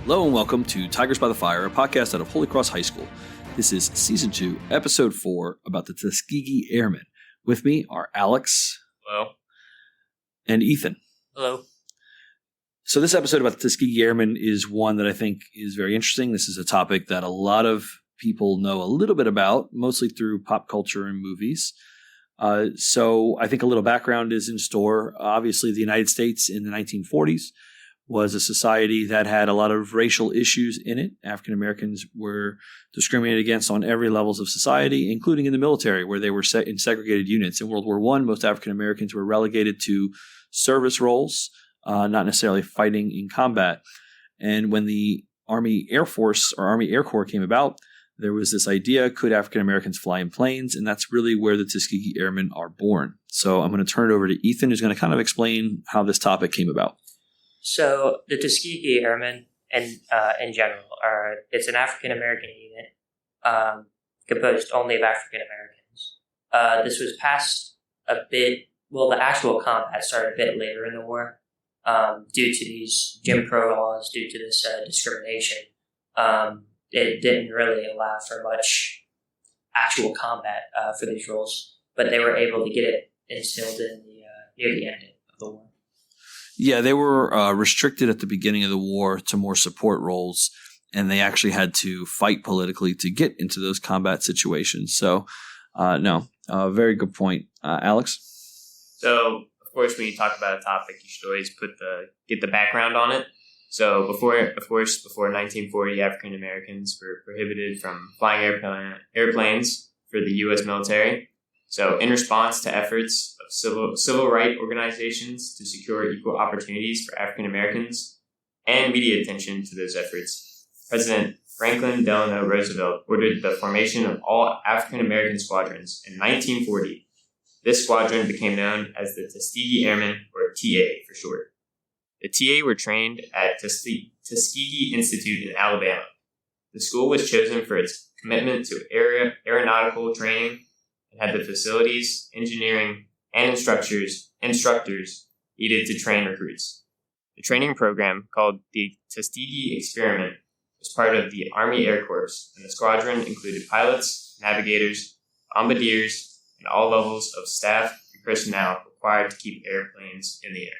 Hello and welcome to Tigers by the Fire, a podcast out of Holy Cross High School. This is Season 2, Episode 4, about the Tuskegee Airmen. With me are Alex. Hello. And Ethan. Hello. So this episode about the Tuskegee Airmen is one that I think is very interesting. This is a topic that a lot of people know a little bit about, mostly through pop culture and movies. So I think a little background is in store. Obviously, the United States in the 1940s was a society that had a lot of racial issues in it. African Americans were discriminated against on every levels of society, including in the military, where they were set in segregated units. In World War I, most African Americans were relegated to service roles, not necessarily fighting in combat. And when the Army Air Force or Army Air Corps came about, there was this idea, could African Americans fly in planes? And that's really where the Tuskegee Airmen are born. So I'm going to turn it over to Ethan, who's going to kind of explain how this topic came about. So the Tuskegee Airmen, in general, it's an African American unit composed only of African Americans. This was passed a bit. Well, the actual combat started a bit later in the war, due to these Jim Crow laws, due to this discrimination. It didn't really allow for much actual combat for these roles, but they were able to get it instilled in near the end of the war. Yeah, they were restricted at the beginning of the war to more support roles, and they actually had to fight politically to get into those combat situations. So, very good point. Alex? So, of course, when you talk about a topic, you should always get the background on it. So, before 1940, African Americans were prohibited from flying airplanes for the U.S. military. So, in response to efforts of civil rights organizations to secure equal opportunities for African Americans and media attention to those efforts, President Franklin Delano Roosevelt ordered the formation of all African American squadrons in 1940. This squadron became known as the Tuskegee Airmen, or TA for short. The TA were trained at Tuskegee Institute in Alabama. The school was chosen for its commitment to aeronautical training and had the facilities, engineering, and instructors needed to train recruits. The training program, called the Tuskegee Experiment, was part of the Army Air Corps, and the squadron included pilots, navigators, bombardiers, and all levels of staff and personnel required to keep airplanes in the air.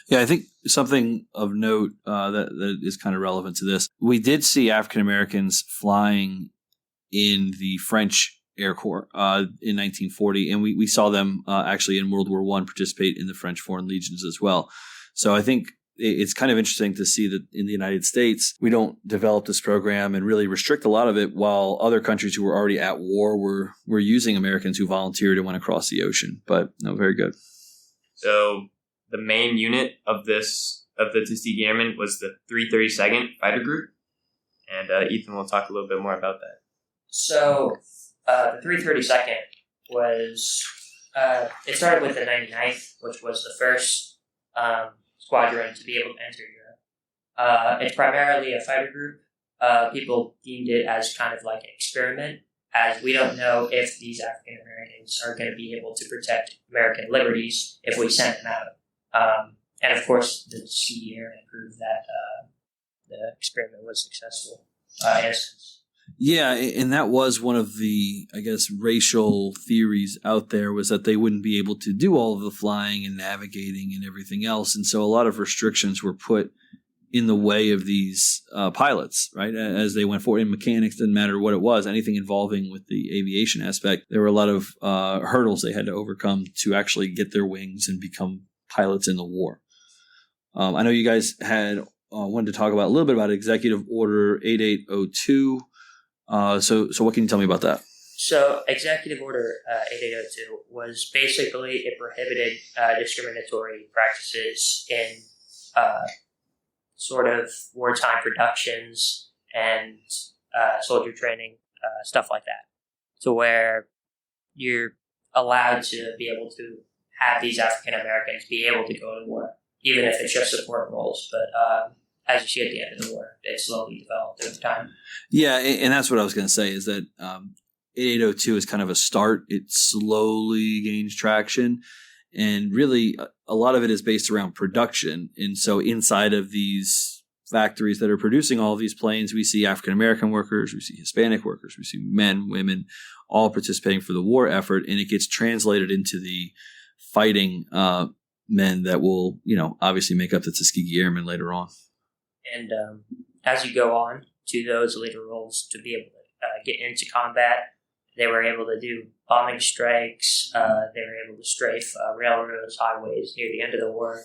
Yeah, I think something of note that is kind of relevant to this. We did see African Americans flying in the French Air Corps in 1940, and we saw them actually in World War I participate in the French Foreign Legions as well. So I think it's kind of interesting to see that in the United States, we don't develop this program and really restrict a lot of it, while other countries who were already at war were using Americans who volunteered and went across the ocean. But no, very good. So the main unit of the Tuskegee Airmen was the 332nd Fighter Group, and Ethan will talk a little bit more about that. So the 332nd was, it started with the 99th, which was the first squadron to be able to enter Europe. It's primarily a fighter group. People deemed it as kind of like an experiment, as we don't know if these African Americans are going to be able to protect American liberties if we send them out. And of course, the Tuskegee Airmen proved that the experiment was successful in a sense. Yeah, and that was one of the, I guess, racial theories out there, was that they wouldn't be able to do all of the flying and navigating and everything else. And so a lot of restrictions were put in the way of these pilots, right? As they went forward in mechanics, didn't matter what it was, anything involving with the aviation aspect, there were a lot of hurdles they had to overcome to actually get their wings and become pilots in the war. I know you guys had wanted to talk about a little bit about Executive Order 8802. So what can you tell me about that? So Executive Order 8802 was basically, it prohibited discriminatory practices in sort of wartime productions and soldier training, stuff like that, to where you're allowed to be able to have these African Americans be able to go to war, even if it's just support roles. But as you see at the end of the war, it slowly developed over time. Yeah, and that's what I was going to say, is that 8802 is kind of a start. It slowly gains traction. And really, a lot of it is based around production. And so inside of these factories that are producing all of these planes, we see African-American workers, we see Hispanic workers, we see men, women, all participating for the war effort, and it gets translated into the fighting men that will, obviously make up the Tuskegee Airmen later on. And as you go on to those later roles to be able to get into combat, they were able to do bombing strikes. They were able to strafe railroads, highways near the end of the war.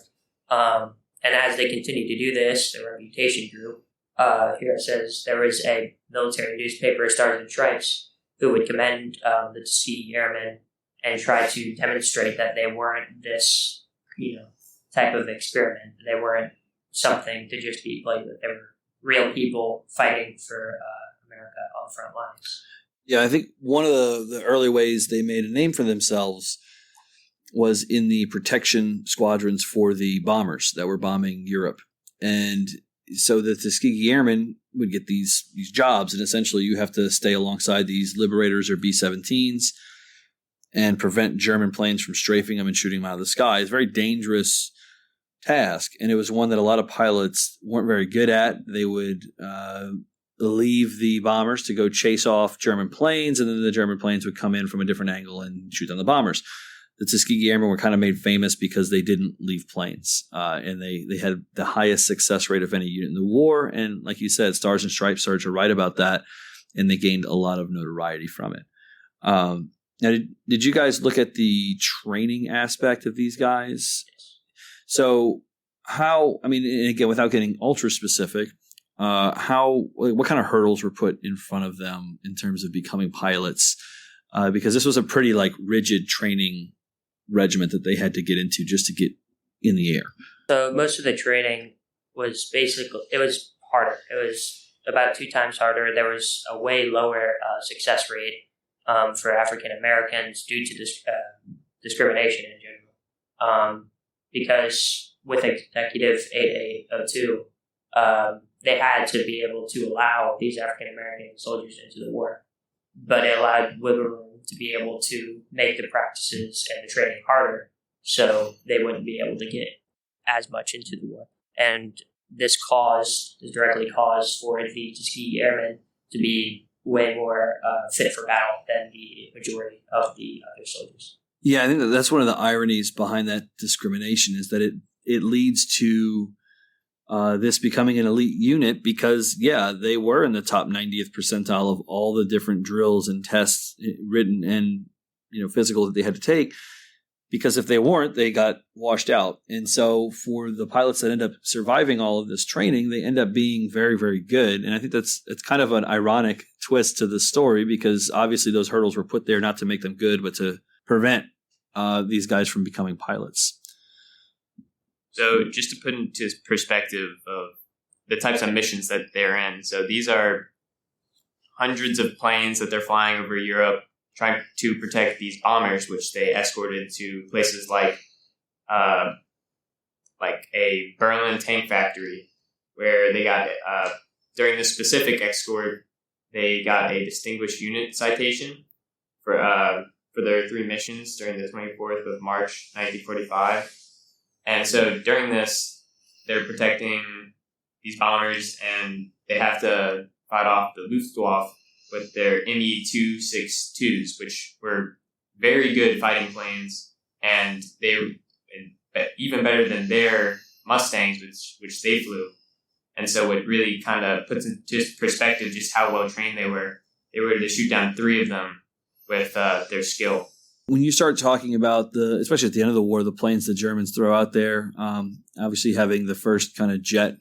And as they continued to do this, their reputation grew. Here it says there was a military newspaper, Stars and Stripes, who would commend the Tuskegee Airmen and try to demonstrate that they weren't this, type of experiment. They weren't something to just be played with. They were real people fighting for America on the front lines. Yeah, I think one of the early ways they made a name for themselves was in the protection squadrons for the bombers that were bombing Europe. And so the Tuskegee Airmen would get these jobs, and essentially you have to stay alongside these Liberators or B-17s and prevent German planes from strafing them and shooting them out of the sky. It's a very dangerous task, and it was one that a lot of pilots weren't very good at. They would leave the bombers to go chase off German planes, and then the German planes would come in from a different angle and shoot down the bombers. The Tuskegee Airmen were kind of made famous because they didn't leave planes, and they had the highest success rate of any unit in the war. And like you said, Stars and Stripes started to write about that, and they gained a lot of notoriety from it. Now, did you guys look at the training aspect of these guys? So and again, without getting ultra specific, what kind of hurdles were put in front of them in terms of becoming pilots? Because this was a pretty rigid training regiment that they had to get into just to get in the air. So most of the training was it was harder. It was about 2 times harder. There was a way lower success rate for African Americans due to discrimination in general. Because with Executive 8802, they had to be able to allow these African American soldiers into the war, but it allowed wiggle room to be able to make the practices and the training harder, so they wouldn't be able to get as much into the war. And this directly caused for the Tuskegee Airmen to be way more fit for battle than the majority of the other soldiers. Yeah, I think that's one of the ironies behind that discrimination is that it leads to this becoming an elite unit because, they were in the top 90th percentile of all the different drills and tests written and, physical that they had to take. Because if they weren't, they got washed out. And so for the pilots that end up surviving all of this training, they end up being very, very good. And I think it's kind of an ironic twist to the story because obviously those hurdles were put there not to make them good, but to prevent these guys from becoming pilots. So just to put into perspective of the types of missions that they're in. So these are hundreds of planes that they're flying over Europe, trying to protect these bombers, which they escorted to places like a Berlin tank factory, where they got during this specific escort, they got a distinguished unit citation for their 3 missions during the 24th of March, 1945. And so during this, they're protecting these bombers, and they have to fight off the Luftwaffe with their Me-262s, which were very good fighting planes, and they were even better than their Mustangs, which they flew. And so it really kind of puts into perspective just how well trained they were. They were able to shoot down 3 of them with their skill. When you start talking about especially at the end of the war, the planes the Germans throw out there, obviously having the first kind of jet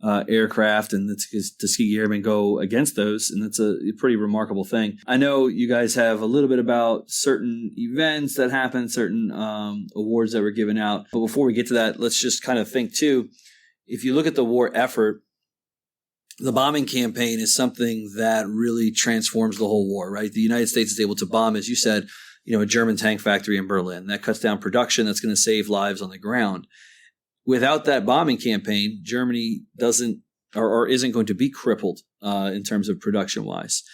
aircraft, and that's because Tuskegee Airmen go against those, and that's a pretty remarkable thing. I know you guys have a little bit about certain events that happened, certain awards that were given out. But before we get to that, let's just kind of think too, if you look at the war effort, the bombing campaign is something that really transforms the whole war, right? The United States is able to bomb, as you said, a German tank factory in Berlin. That cuts down production. That's going to save lives on the ground. Without that bombing campaign, Germany doesn't or isn't going to be crippled in terms of production-wise.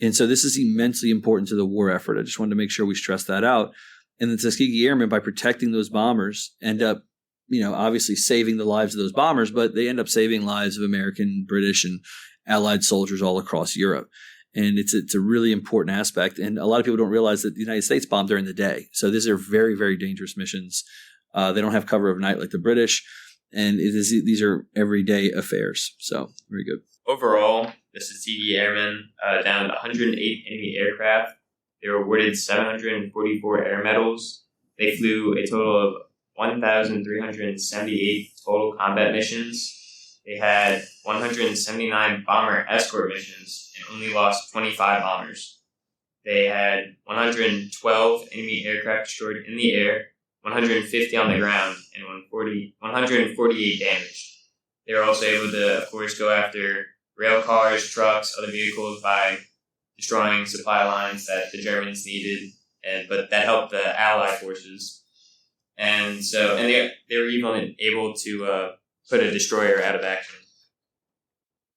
And so this is immensely important to the war effort. I just wanted to make sure we stress that out. And the Tuskegee Airmen, by protecting those bombers, end up obviously saving the lives of those bombers, but they end up saving lives of American, British, and Allied soldiers all across Europe. And it's a really important aspect. And a lot of people don't realize that the United States bombed during the day. So these are very, very dangerous missions. They don't have cover of night like the British. And these are everyday affairs. So very good. Overall, the Tuskegee Airmen downed 108 enemy aircraft. They were awarded 744 air medals. They flew a total of 1,378 total combat missions. They had 179 bomber escort missions and only lost 25 bombers. They had 112 enemy aircraft destroyed in the air, 150 on the ground, and 148 damaged. They were also able to, of course, go after rail cars, trucks, other vehicles by destroying supply lines that the Germans needed, but that helped the Allied forces. And they were even able to put a destroyer out of action.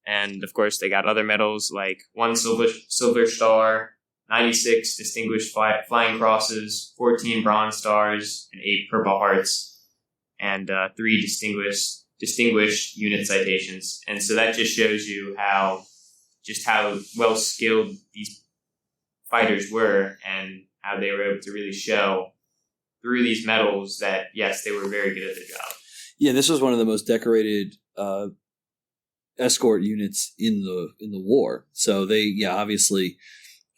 And of course, they got other medals like 1 Silver Star, 96 Distinguished Flying Crosses, 14 Bronze Stars, and 8 Purple Hearts, and 3 Distinguished Unit Citations. And so that just shows you how well skilled these fighters were and how they were able to really show through these medals that, yes, they were very good at their job. Yeah, this was one of the most decorated escort units in the war. So they, obviously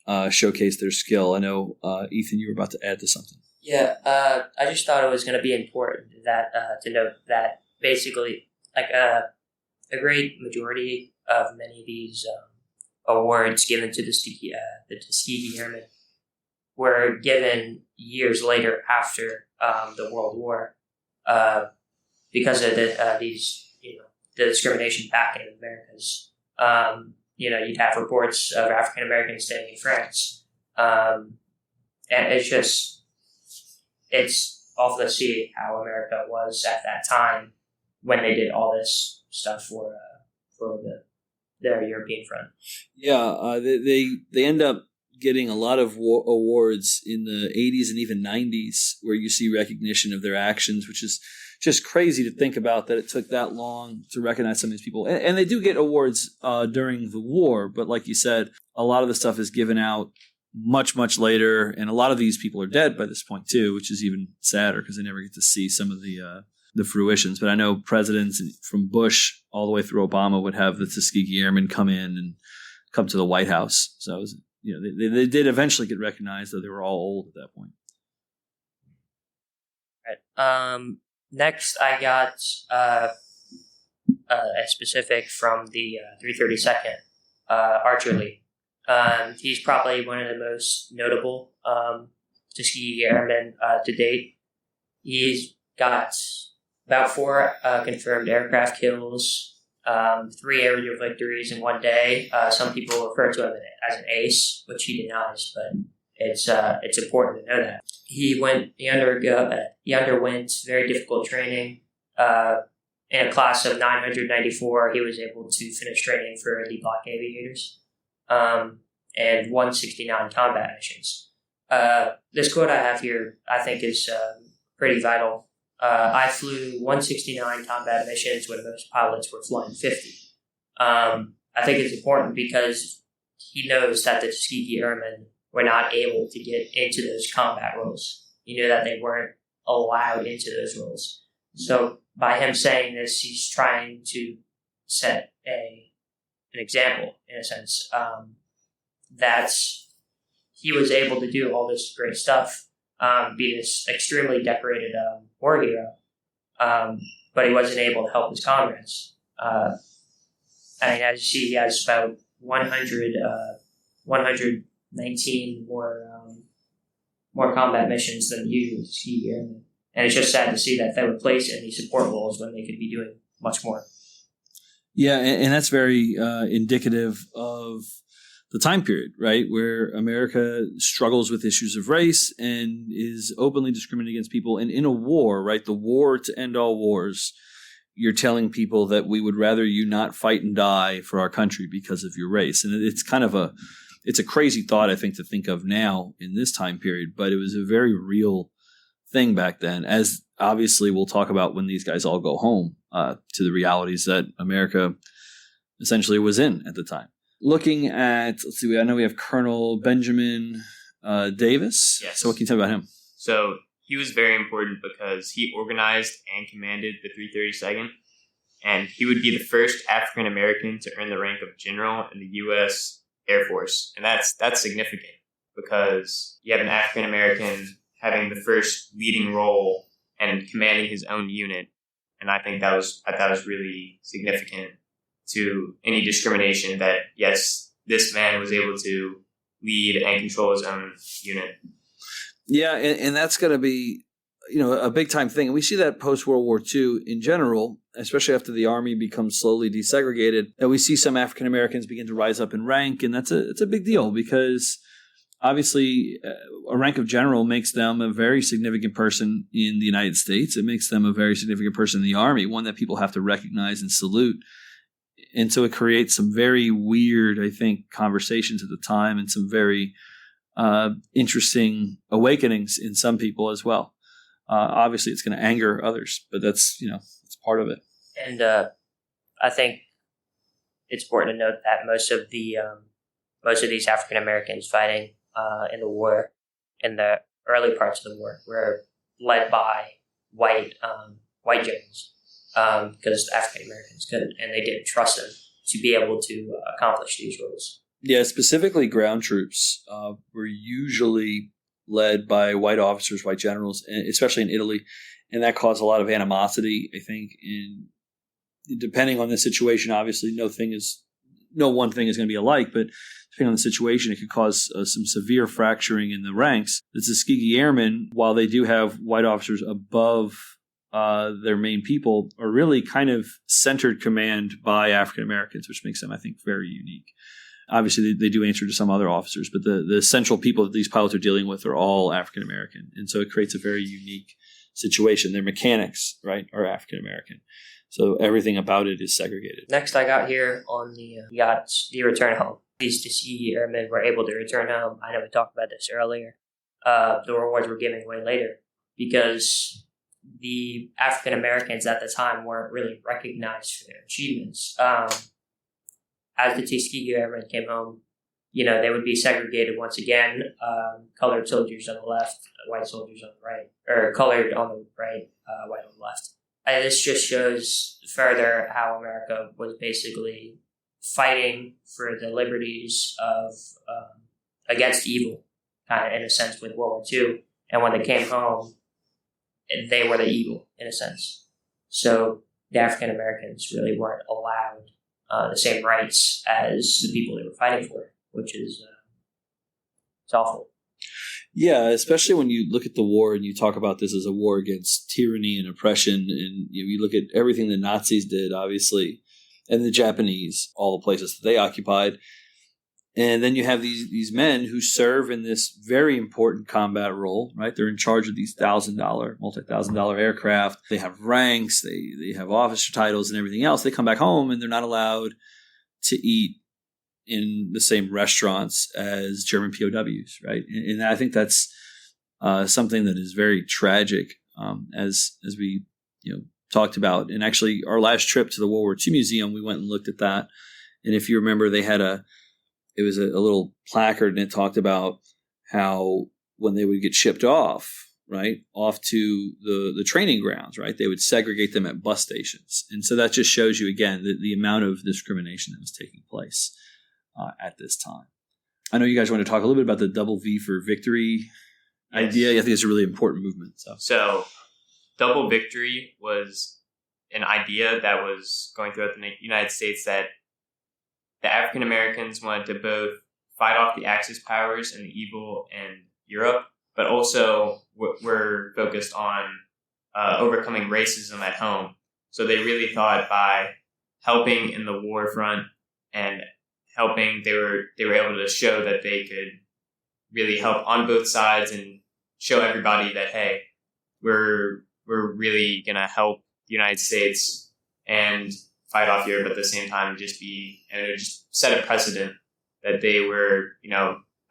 showcased their skill. I know, Ethan, you were about to add to something. Yeah, I just thought it was going to be important that to note that basically, a great majority of many of these awards given to the Tuskegee Airmen were given years later after the World War because of the discrimination back in the Americas. You'd have reports of African Americans staying in France, and it's awful to see how America was at that time when they did all this stuff for their European front. Yeah, they end up getting a lot of awards in the 80s and even 90s where you see recognition of their actions, which is just crazy to think about that it took that long to recognize some of these people. And they do get awards during the war, but like you said, a lot of the stuff is given out much, much later, and a lot of these people are dead by this point too, which is even sadder because they never get to see some of the fruitions. But I know presidents from Bush all the way through Obama would have the Tuskegee Airmen come in and come to the White House. So it was, they did eventually get recognized, though they were all old at that point. Right. Next, I got a specific from the 332nd Archer League. He's probably one of the most notable Tuskegee Airmen to date. He's got about 4 confirmed aircraft kills, 3 aerial victories in one day. Some people refer to him as an ace, which he denies, but it's important to know that. He underwent very difficult training. In a class of 994, he was able to finish training for the Black Aviators, and 169 combat missions. This quote I have here, I think, is pretty vital. I flew 169 combat missions when most pilots were flying 50. I think it's important because he knows that the Tuskegee Airmen were not able to get into those combat roles. He knew that they weren't allowed into those roles. So by him saying this, he's trying to set an example, in a sense, that he was able to do all this great stuff, be this extremely decorated war hero, but he wasn't able to help his comrades. As you see, he has about 119 more combat missions than usual Tuskegee Airmen. And it's just sad to see that they were placed in these support roles when they could be doing much more. Yeah, and that's very indicative of the time period, right, where America struggles with issues of race and is openly discriminating against people. And in a war, right, the war to end all wars, you're telling people that we would rather you not fight and die for our country because of your race. And it's kind of it's a crazy thought, I think, to think of now in this time period, but it was a very real thing back then. As obviously we'll talk about when these guys all go home to the realities that America essentially was in at the time. Looking at, let's see, I know we have Colonel Benjamin Davis. Yes. So what can you tell me about him? So he was very important because he organized and commanded the 332nd, and he would be the first African American to earn the rank of general in the U.S. Air Force. And that's significant because you have an African American having the first leading role and commanding his own unit. And I think that was really significant to any discrimination that, yes, this man was able to lead and control his own unit. Yeah, and that's going to be, a big time thing. And we see that post World War II in general, especially after the Army becomes slowly desegregated, that we see some African Americans begin to rise up in rank, and it's a big deal because obviously a rank of general makes them a very significant person in the United States. It makes them a very significant person in the Army, one that people have to recognize and salute. And so it creates some very weird, I think, conversations at the time and some very interesting awakenings in some people as well. Obviously, it's going to anger others, but that's, it's part of it. And I think it's important to note that most of these African Americans fighting in the war, in the early parts of the war, were led by white generals because African Americans couldn't, and they didn't trust them to be able to accomplish these roles. Yeah, specifically ground troops were usually led by white officers, white generals, especially in Italy. And that caused a lot of animosity, I think. And depending on the situation, obviously no one thing is going to be alike, but depending on the situation, it could cause some severe fracturing in the ranks. The Tuskegee Airmen, while they do have white officers above their main people, are really kind of centered command by African Americans, which makes them, I think, very unique. Obviously, they do answer to some other officers, but the central people that these pilots are dealing with are all African American. And so it creates a very unique situation. Their mechanics, right, are African American. So everything about it is segregated. Next, I got here on the yachts, the return home. These Tuskegee Airmen were able to return home. I know we talked about this earlier. The rewards were given away later because the African Americans at the time weren't really recognized for their achievements. As the Tuskegee Airmen came home, they would be segregated once again. Colored soldiers on the left, white soldiers on the right, or colored on the right, white on the left. And this just shows further how America was basically fighting for the liberties of against evil, kind of in a sense with World War II. And when they came home, they were the evil in a sense. So the African Americans really weren't allowed the same rights as the people they were fighting for, which is it's awful. Yeah, especially when you look at the war and you talk about this as a war against tyranny and oppression, and you look at everything the Nazis did, obviously, and the Japanese, all the places that they occupied. And then you have these men who serve in this very important combat role, right? They're in charge of these multi-$1,000 aircraft. They have ranks, they have officer titles and everything else. They come back home and they're not allowed to eat in the same restaurants as German POWs, right? And I think that's something that is very tragic, as we talked about. And actually, our last trip to the World War II Museum, we went and looked at that. And if you remember, they had it was a little placard, and it talked about how when they would get shipped off to the training grounds, right, they would segregate them at bus stations. And so that just shows you, again, the amount of discrimination that was taking place at this time. I know you guys want to talk a little bit about the double V for victory idea. I think it's a really important movement. So double victory was an idea that was going throughout the United States that the African Americans wanted to both fight off the Axis powers and the evil in Europe, but also were focused on overcoming racism at home. So they really thought by helping in the war front and helping, they were able to show that they could really help on both sides and show everybody that, hey, we're really gonna help the United States and fight off Europe at the same time, and it just set a precedent that they were,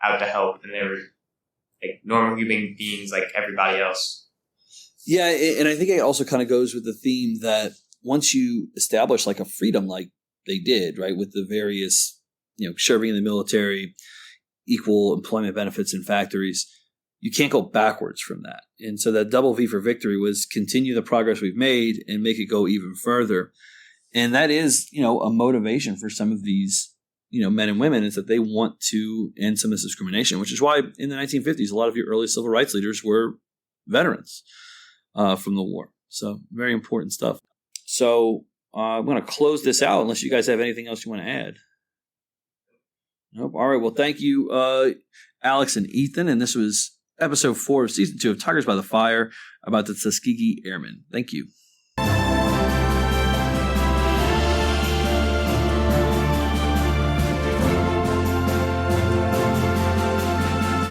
out to help, and they were like normal human beings like everybody else. Yeah, and I think it also kind of goes with the theme that once you establish like a freedom like they did, right, with the various, serving in the military, equal employment benefits in factories, you can't go backwards from that. And so that double V for victory was continue the progress we've made and make it go even further. And that is, a motivation for some of these, men and women, is that they want to end some of this discrimination, which is why in the 1950s, a lot of your early civil rights leaders were veterans from the war. So very important stuff. So I'm going to close this out unless you guys have anything else you want to add. Nope. All right. Well, thank you, Alex and Ethan. And this was episode 4 of season 2 of Tigers by the Fire about the Tuskegee Airmen. Thank you.